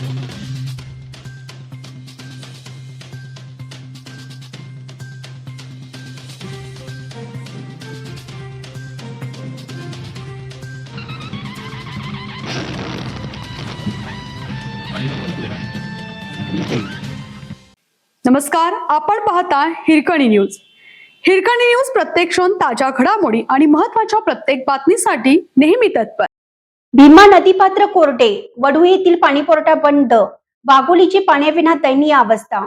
नमस्कार, आपण पाहता हिरकणी न्यूज. हिरकणी न्यूज प्रत्येक क्षण ताज्या घडामोडी आणि महत्त्वाच्या प्रत्येक बातमीसाठी नेहमी तत्पर. भीमा नदीपात्र कोरडे, वढू येथील पाणीपुरवठा बंद, वाघोलीची पाण्याविना दयनीय अवस्था.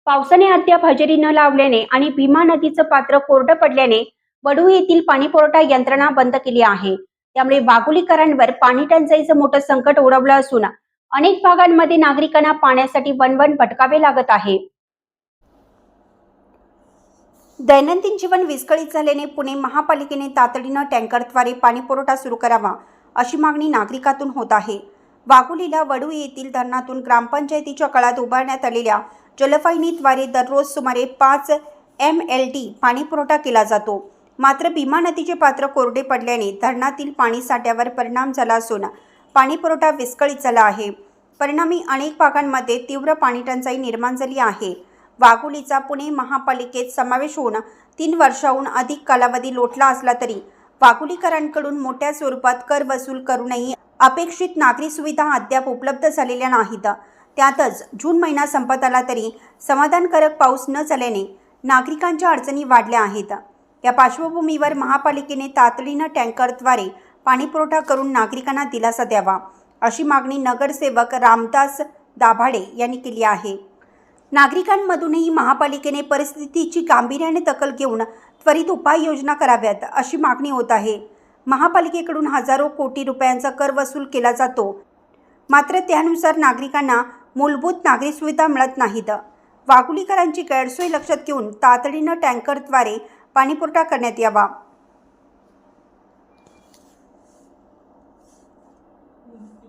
पावसाने अद्याप हजेरी न लावल्याने आणि भीमा नदीचं पात्र कोरडं पडल्याने वढू येथील पाणीपुरवठा यंत्रणा बंद केली आहे. त्यामुळे वाघोलीकरांवर पाणी टंचाईचं मोठं संकट ओढवलं असून अनेक भागांमध्ये नागरिकांना पाण्यासाठी वणवण भटकावे लागत आहे. दैनंदिन जीवन विस्कळीत झाल्याने पुणे महापालिकेने तातडीनं टँकरद्वारे पाणीपुरवठा सुरू करावा अशी मागणी नागरिकातून होत आहे. वाघोलीला वढू येथील धरणातून ग्रामपंचायतीच्या काळात उभारण्यात आलेल्या जलवाहिनीद्वारे दररोज सुमारे 5 MLD पाणीपुरवठा केला जातो. मात्र भीमा नदीचे पात्र कोरडे पडल्याने धरणातील पाणी साठ्यावर परिणाम झाला असून पाणीपुरवठा विस्कळीत झाला आहे. परिणामी अनेक भागांमध्ये तीव्र पाणीटंचाई निर्माण झाली आहे. वाघोलीचा पुणे महापालिकेत समावेश होऊन 3 वर्षाहून अधिक कालावधी लोटला असला तरी वाघोलीकरांकडून मोठ्या स्वरूपात कर वसूल करूनही अपेक्षित नागरी सुविधा अद्याप उपलब्ध झालेल्या नाहीत. त्यातच जून महिना संपत आला तरी समाधानकारक पाऊस न झाल्याने नागरिकांच्या अडचणी वाढल्या आहेत. या पार्श्वभूमीवर महापालिकेने तातडीनं टँकरद्वारे पाणीपुरवठा करून नागरिकांना दिलासा द्यावा अशी मागणी नगरसेवक रामदास दाभाडे यांनी केली आहे. नागरिकांमधूनही महापालिकेने परिस्थितीची गांभीर्याने दखल घेऊन त्वरित उपाययोजना कराव्यात अशी मागणी होत आहे. महापालिकेकडून हजारो कोटी रुपयांचा कर वसूल केला जातो, मात्र त्यानुसार नागरिकांना मूलभूत नागरी सुविधा मिळत नाहीत. वाघोलीकरांची गैरसोय लक्षात घेऊन तातडीनं टँकरद्वारे पाणीपुरवठा करण्यात यावा.